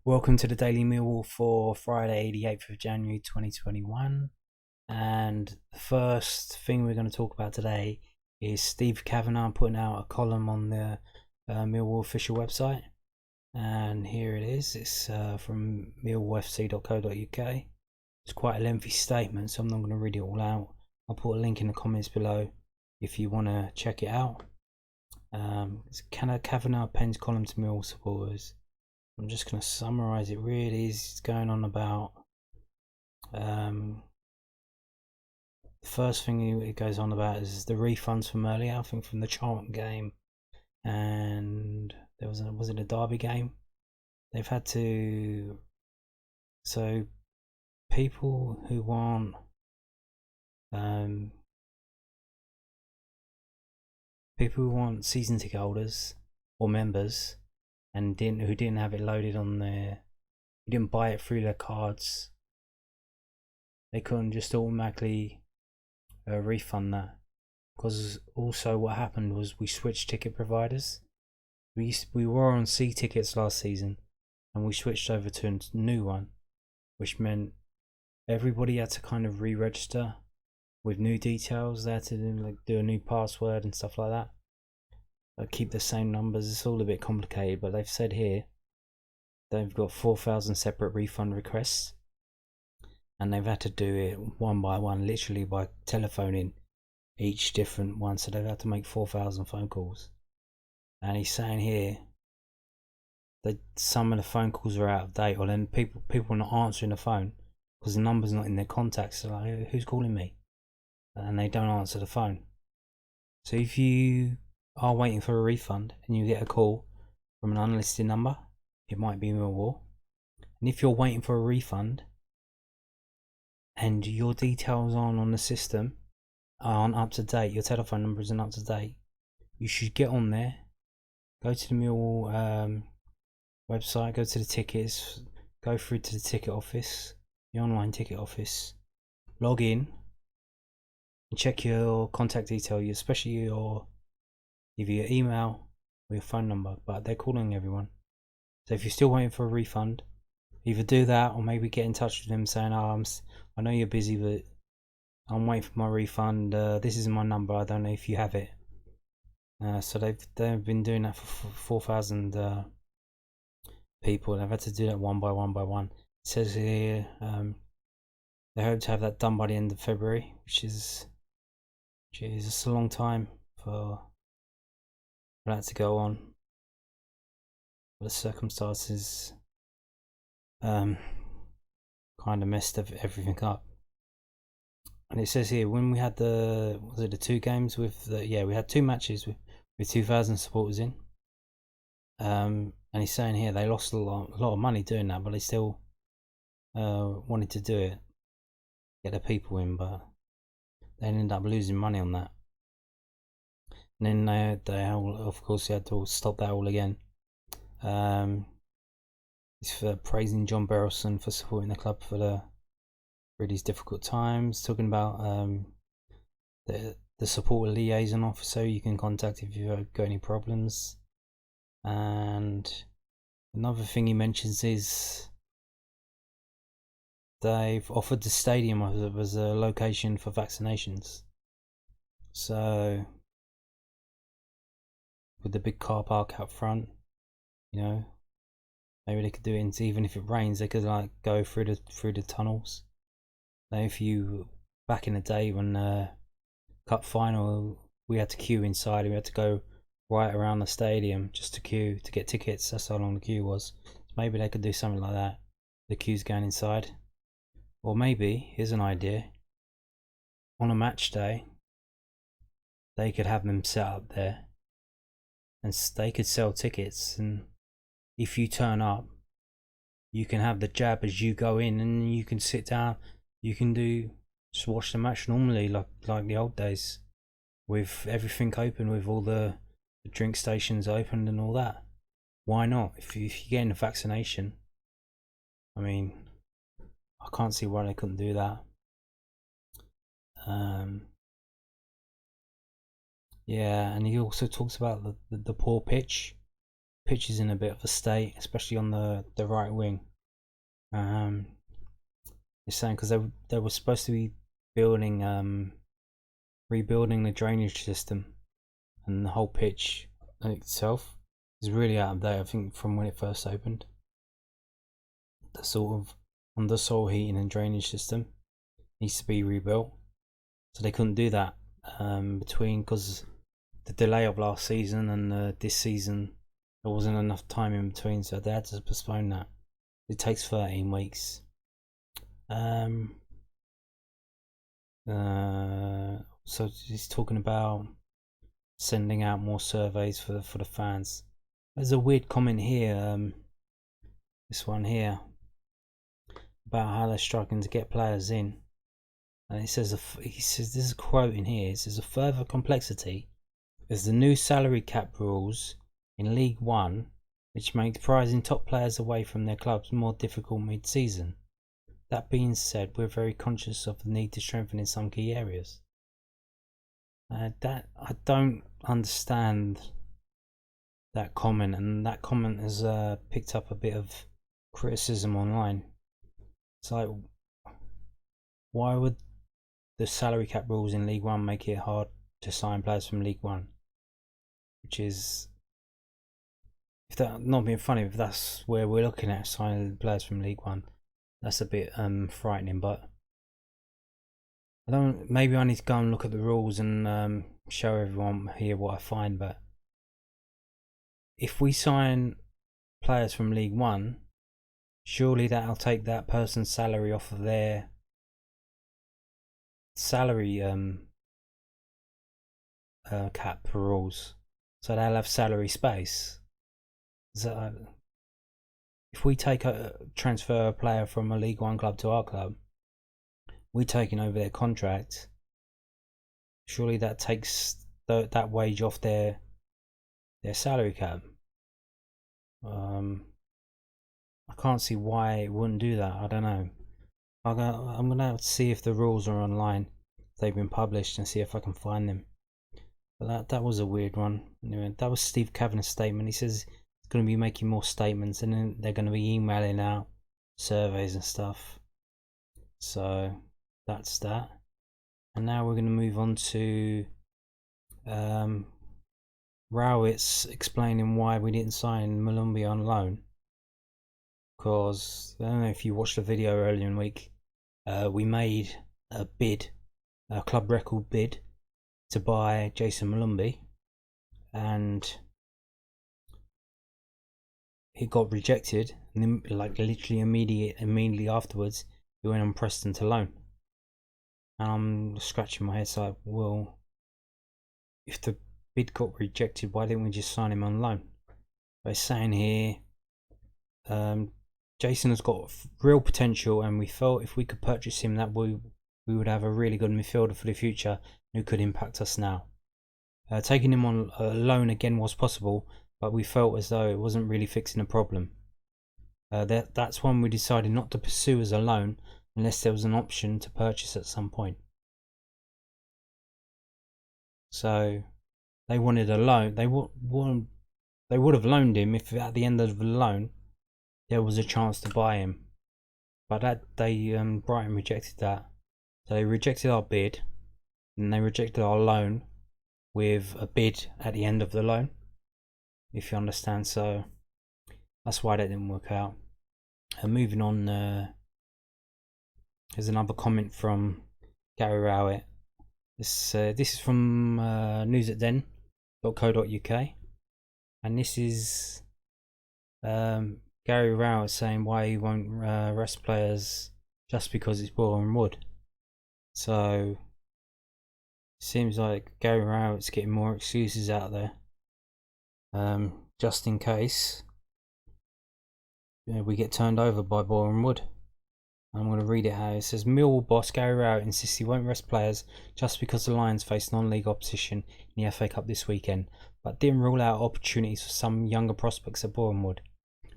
Welcome to the Daily Millwall for Friday, the 8th of January 2021. And the first thing we're going to talk about today is Steve Kavanaugh putting out a column on the Millwall official website. And here it is. It's from millwallfc.co.uk. It's quite a lengthy statement, so I'm not going to read it all out. I'll put a link in the comments below if you want to check it out. It's Kavanaugh pens column to Millwall supporters. I'm just going to summarise it. Really is going on about the first thing it goes on about is the refunds from earlier, I think from the Charlton game, and there was it a Derby game? They've had to, so people who want season ticket holders or members and who didn't have it loaded on their, who didn't buy it through their cards, they couldn't just automatically refund that. Because also what happened was we switched ticket providers. We were on C tickets last season and we switched over to a new one, which meant everybody had to kind of re-register with new details. They had to do a new password and stuff like that. Keep the same numbers. It's all a bit complicated, but they've said here they've got 4,000 separate refund requests, and they've had to do it one by one, literally by telephoning each different one. So they've had to make 4,000 phone calls. And he's saying here that some of the phone calls are out of date, or then people are not answering the phone because the number's not in their contacts. So like, who's calling me? And they don't answer the phone. So if you are waiting for a refund and you get a call from an unlisted number, it might be Millwall. And if you're waiting for a refund and your details aren't on the system, aren't up to date, your telephone number isn't up to date, you should get on there, go to the Millwall website, go to the tickets, go through to the ticket office, the online ticket office, log in and check your contact detail, especially your either your email or your phone number. But they're calling everyone, so if you're still waiting for a refund, either do that or maybe get in touch with them saying, I know you're busy, but I'm waiting for my refund, this is my number, I don't know if you have it. So they've been doing that for 4,000 people. They've had to do that one by one. It says here they hope to have that done by the end of February, which is just a long time for that to go on. But the circumstances kind of messed everything up. And it says here, when we had the 2 games with we had 2 matches with 2,000 supporters in, and he's saying here they lost a lot of money doing that, but they still wanted to do it, get the people in, but they ended up losing money on that. And then they of course had to stop that all again. It's for praising John Berylson for supporting the club for these difficult times, talking about the supporter liaison officer you can contact if you've got any problems. And another thing he mentions is they've offered the stadium as a location for vaccinations. So with the big car park out front, maybe they could do it. Even if it rains, they could go through the tunnels. Now, if you back in the day when cup final, we had to queue inside, and we had to go right around the stadium just to queue to get tickets. That's how long the queue was. So maybe they could do something like that. The queue's going inside, or maybe here's an idea: on a match day, they could have them set up there, and they could sell tickets. And if you turn up, you can have the jab as you go in, and you can sit down. You can just watch the match normally, like the old days, with everything open, with all the drink stations open and all that. Why not? If you're getting a vaccination, I mean, I can't see why they couldn't do that. Yeah, and he also talks about the poor pitch pitch is in a bit of a state, especially on the right wing. They're saying because they were supposed to be building rebuilding the drainage system, and the whole pitch itself is really out of date. I think from when it first opened, the sort of undersoil heating and drainage system needs to be rebuilt. So they couldn't do that because the delay of last season and this season, there wasn't enough time in between, so they had to postpone that. It takes 13 weeks. So he's talking about sending out more surveys for the fans. There's a weird comment here, this one here, about how they're struggling to get players in, and he says there's a quote in here. It says a further complexity is the new salary cap rules in League One, which make prizing top players away from their clubs more difficult mid-season. That being said, we're very conscious of the need to strengthen in some key areas. That I don't understand that comment, and that comment has picked up a bit of criticism online. It's like, why would the salary cap rules in League One make it hard to sign players from League One? Which is, if that not being funny, if that's where we're looking at signing players from League One, that's a bit frightening. But I don't. Maybe I need to go and look at the rules and show everyone here what I find. But if we sign players from League One, surely that'll take that person's salary off of their salary cap rules, so they'll have salary space. So if we transfer a player from a League One club to our club, we're taking over their contract. Surely that takes that wage off their salary cap. I can't see why it wouldn't do that. I don't know. I'm gonna have to see if the rules are online, if they've been published, and see if I can find them. But that was a weird one. Anyway, that was Steve Kavanaugh's statement. He says he's going to be making more statements, and then they're going to be emailing out surveys and stuff. So that's that. And now we're going to move on to Rowetts explaining why we didn't sign Malumbi on loan. Because I don't know if you watched the video earlier in the week, we made a club record bid to buy Jason Malumbi, and it got rejected. And then, like literally immediately afterwards, we went on Preston to loan. And I'm scratching my head, so like, well, if the bid got rejected, why didn't we just sign him on loan? But it's saying here, Jason has got real potential, and we felt if we could purchase him, that we would have a really good midfielder for the future who could impact us now. Taking him on loan again was possible, but we felt as though it wasn't really fixing the problem. That's when we decided not to pursue as a loan unless there was an option to purchase at some point. So they wanted a loan. They would have loaned him if at the end of the loan there was a chance to buy him, but Brighton rejected that. So they rejected our bid, and they rejected our loan with a bid at the end of the loan, if you understand. So that's why that didn't work out. And moving on, there's another comment from Gary Rowett. This is from news@den.co.uk, and this is Gary Rowett saying why he won't rest players just because it's Boreham Wood. So it seems like Gary Rowett's getting more excuses out there, just in case we get turned over by Boreham Wood. I'm going to read it how it says. Millwall boss Gary Rowett insists he won't rest players just because the Lions face non-league opposition in the FA Cup this weekend, but didn't rule out opportunities for some younger prospects at Boreham Wood.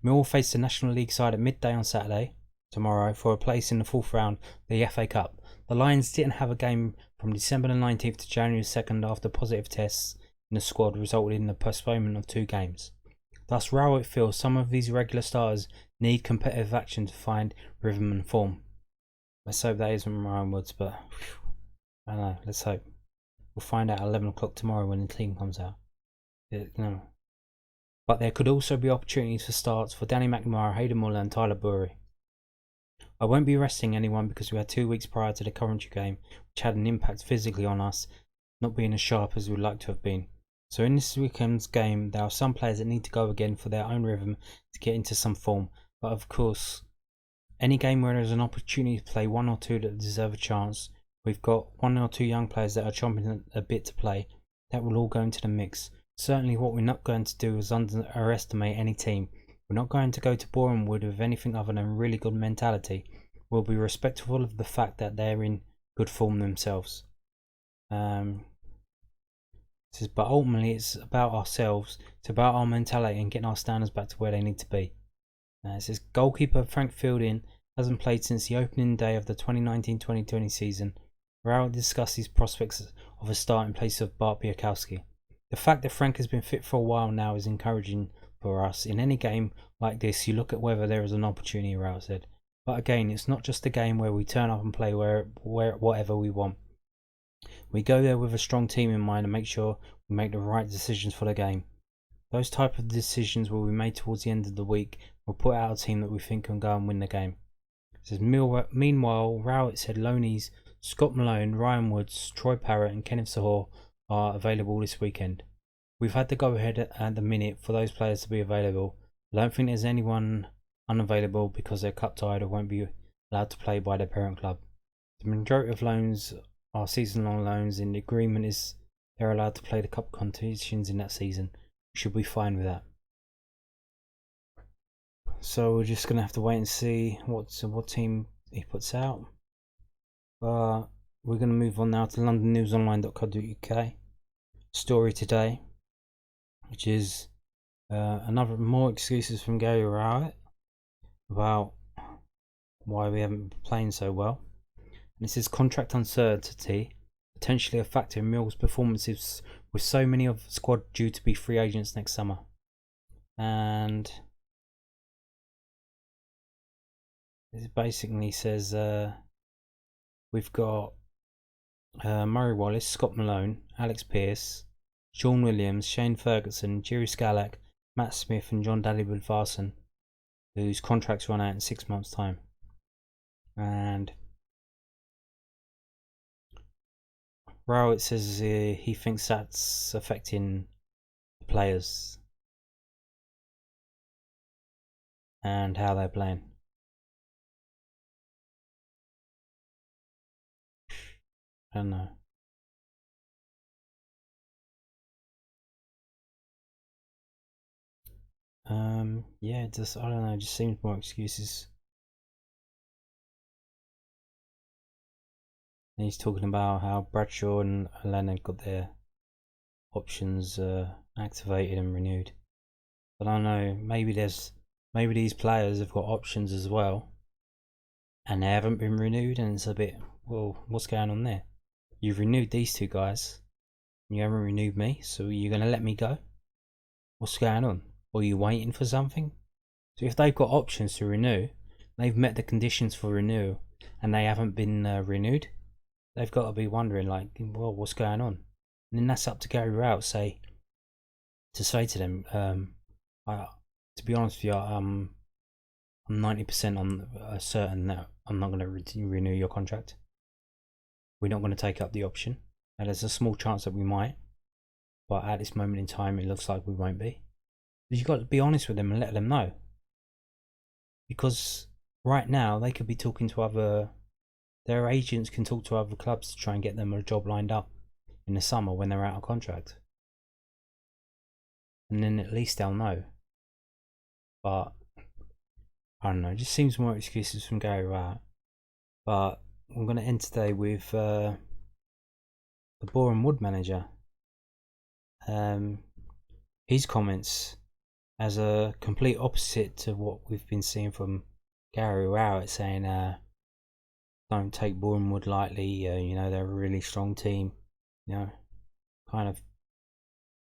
Millwall face the National League side at midday on Saturday, tomorrow, for a place in the fourth round of the FA Cup. The Lions didn't have a game from December the 19th to January 2nd after positive tests in the squad resulted in the postponement of 2 games. Thus, Rowett feels some of these regular starters need competitive action to find rhythm and form. Let's hope that isn't Ryan Woods, but I don't know. Let's hope. We'll find out at 11 o'clock tomorrow when the team comes out. But there could also be opportunities for starts for Danny McNamara, Hayden Muller and Tyler Burry. I won't be resting anyone because we had 2 weeks prior to the Coventry game, which had an impact physically on us, not being as sharp as we'd like to have been. So in this weekend's game, there are some players that need to go again for their own rhythm to get into some form. But of course, any game where there's an opportunity to play one or two that deserve a chance, we've got 1 or 2 young players that are chomping a bit to play, that will all go into the mix. Certainly what we're not going to do is underestimate any team. We're not going to go to Boreham Wood with anything other than really good mentality. We'll be respectful of the fact that they're in good form themselves. But ultimately it's about ourselves, it's about our mentality and getting our standards back to where they need to be. It says goalkeeper Frank Fielding hasn't played since the opening day of the 2019-2020 season. Rowett discussed his prospects of a start in place of Bart Biakowski. The fact that Frank has been fit for a while now is encouraging for us. In any game like this, you look at whether there is an opportunity, Rowett said. But again, it's not just a game where we turn up and play whatever we want. We go there with a strong team in mind and make sure we make the right decisions for the game. Those type of decisions will be made towards the end of the week. We'll put out a team that we think can go and win the game. It says, meanwhile, Rowett said loanees Scott Malone, Ryan Woods, Troy Parrott and Kenneth Sahor are available this weekend. We've had the go-ahead at the minute for those players to be available. I don't think there's anyone unavailable because they're cup tied or won't be allowed to play by their parent club. The majority of loans are season-long loans, and the agreement is they're allowed to play the cup competitions in that season. We should be fine with that. So we're just going to have to wait and see what team he puts out. We're going to move on now to londonnewsonline.co.uk. Story today, which is another more excuses from Gary Rowett about why we haven't been playing so well. And this is contract uncertainty, potentially a factor in Mill's performances with so many of the squad due to be free agents next summer. And it basically says we've got Murray Wallace, Scott Malone, Alex Pearce, Sean Williams, Shane Ferguson, Jerry Scalak, Matt Smith and John Dalibud-Varson, whose contracts run out in 6 months' time. And Rowett says he thinks that's affecting the players and how they're playing. I don't know. Yeah, it just, I don't know, it just seems more excuses. And he's talking about how Bradshaw and Leonard got their options activated and renewed. But I don't know, maybe these players have got options as well and they haven't been renewed, and it's a bit, well, what's going on there? You've renewed these two guys, and you haven't renewed me, so you're going to let me go? What's going on? Or are you waiting for something? So if they've got options to renew, they've met the conditions for renewal, and they haven't been renewed, they've got to be wondering, like, well, what's going on? And then that's up to Gary Rowett to say to them, to be honest with you, I'm 90% certain that I'm not going to renew your contract. We're not going to take up the option. And there's a small chance that we might, but at this moment in time, it looks like we won't be. But you've got to be honest with them and let them know. Because right now, they could be talking to their agents can talk to other clubs to try and get them a job lined up in the summer when they're out of contract. And then at least they'll know. But I don't know, it just seems more excuses from Gary Rowett. But I'm going to end today with the Boreham Wood manager. His comments as a complete opposite to what we've been seeing from Gary Rowett, saying don't take Boreham Wood lightly, you know, they're a really strong team, you know, kind of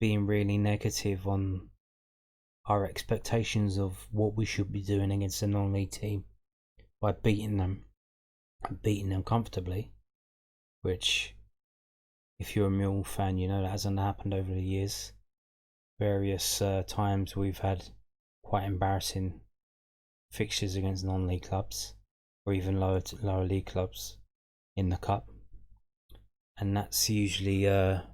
being really negative on our expectations of what we should be doing against a non-league team by beating them comfortably, which, if you're a Millwall fan, you know that hasn't happened over the years. Various times we've had quite embarrassing fixtures against non-league clubs or even lower league clubs in the cup, and that's usually a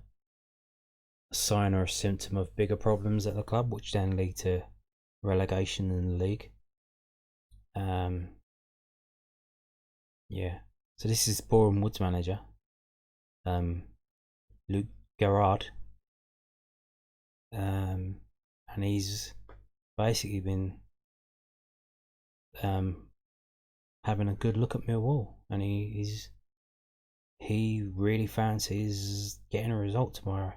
sign or a symptom of bigger problems at the club, which then lead to relegation in the league. Yeah, so this is Boreham Wood's manager, Luke Garrard, and he's basically been having a good look at Millwall, and he really fancies getting a result tomorrow.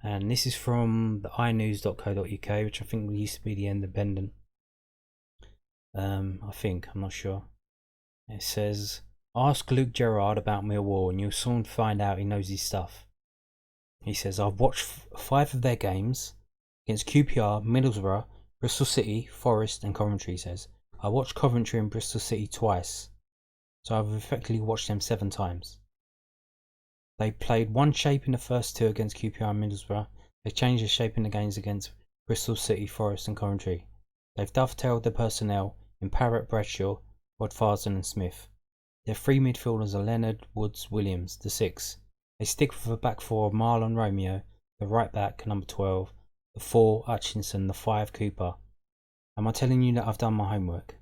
And this is from the inews.co.uk, which I think used to be the Independent. I'm not sure. It says, ask Luke Gerrard about Millwall and you'll soon find out he knows his stuff. He says, I've watched 5 of their games against QPR, Middlesbrough, Bristol City, Forest and Coventry. He says, I watched Coventry and Bristol City twice, so I've effectively watched them 7 times. They played one shape in the first 2 against QPR and Middlesbrough. They changed the shape in the games against Bristol City, Forest and Coventry. They've dovetailed their personnel in Parrott, Bradshaw, Rodfarsden and Smith. Their 3 midfielders are Leonard, Woods, Williams, the 6. They stick with a back 4 of Marlon Romeo, the right back, number 12, the 4, Hutchinson, the 5, Cooper. Am I telling you that I've done my homework?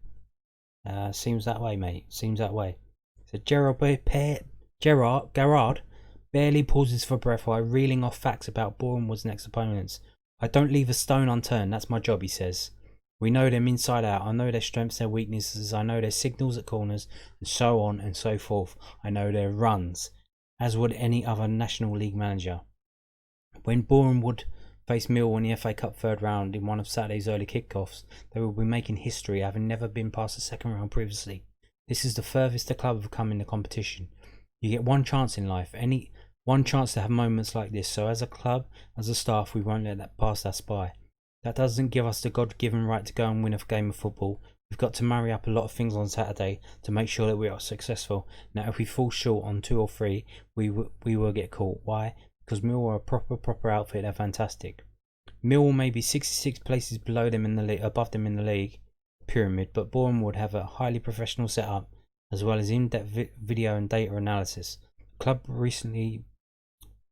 Seems that way, mate. Seems that way. So Gerrard barely pauses for breath while reeling off facts about Boreham Wood's next opponents. I don't leave a stone unturned, that's my job, he says. We know them inside out. I know their strengths, their weaknesses. I know their signals at corners, and so on and so forth. I know their runs, as would any other National League manager. When Boreham Wood face Millwall in the FA Cup third round in one of Saturday's early kickoffs, they will be making history, having never been past the second round previously. This is the furthest the club have come in the competition. You get one chance in life, one chance to have moments like this, so as a club, as a staff, we won't let that pass us by. That doesn't give us the God-given right to go and win a game of football. We've got to marry up a lot of things on Saturday to make sure that we are successful. Now, if we fall short on 2 or 3, we will get caught. Why? Because Millwall are a proper outfit. They're fantastic. Millwall may be 66 places below them in the league, above them in the league pyramid, but Boreham Wood have a highly professional setup as well as in-depth video and data analysis. The club recently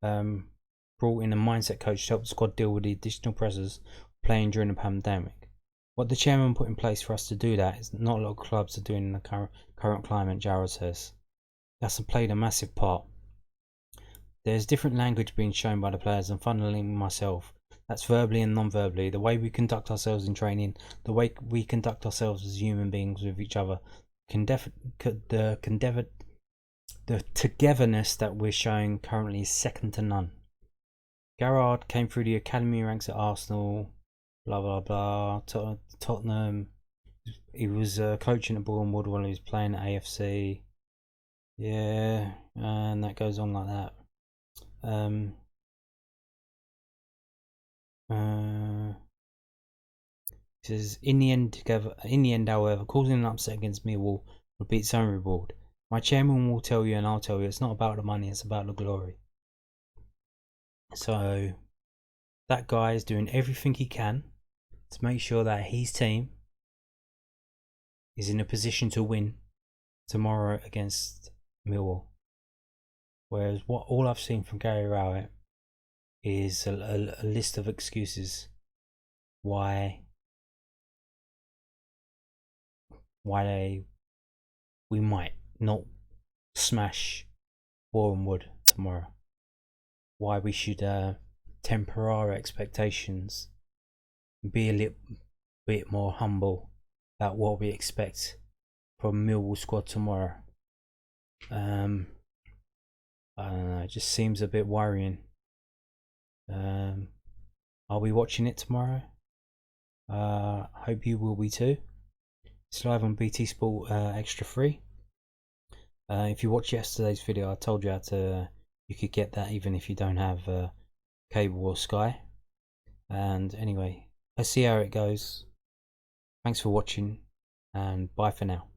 brought in a mindset coach to help the squad deal with the additional pressures playing during the pandemic. What the chairman put in place for us to do that is not a lot of clubs are doing in the current climate, Jarrod says. That's played a massive part. There's different language being shown by the players and funnily myself. That's verbally and non-verbally. The way we conduct ourselves in training, the way we conduct ourselves as human beings with each other, the togetherness that we're showing currently is second to none. Garrard came through the academy ranks at Arsenal, blah blah blah, Tottenham. He was coaching at Boreham Wood while he was playing at AFC. Yeah, and that goes on like that. He says, in the end, however, causing an upset against Millwall would be its own reward. My chairman will tell you, and I'll tell you, it's not about the money; it's about the glory. So that guy is doing everything he can to make sure that his team is in a position to win tomorrow against Millwall. Whereas all I've seen from Gary Rowett is a list of excuses why we might not smash Boreham Wood tomorrow. Why we should temper our expectations, be a little bit more humble about what we expect from Millwall squad tomorrow. I don't know, it just seems a bit worrying. I'll be watching it tomorrow. Hope you will be too. It's live on BT Sport Extra 3. If you watched yesterday's video, I told you you could get that even if you don't have cable or Sky. And anyway, Let's see how it goes. Thanks for watching, and bye for now.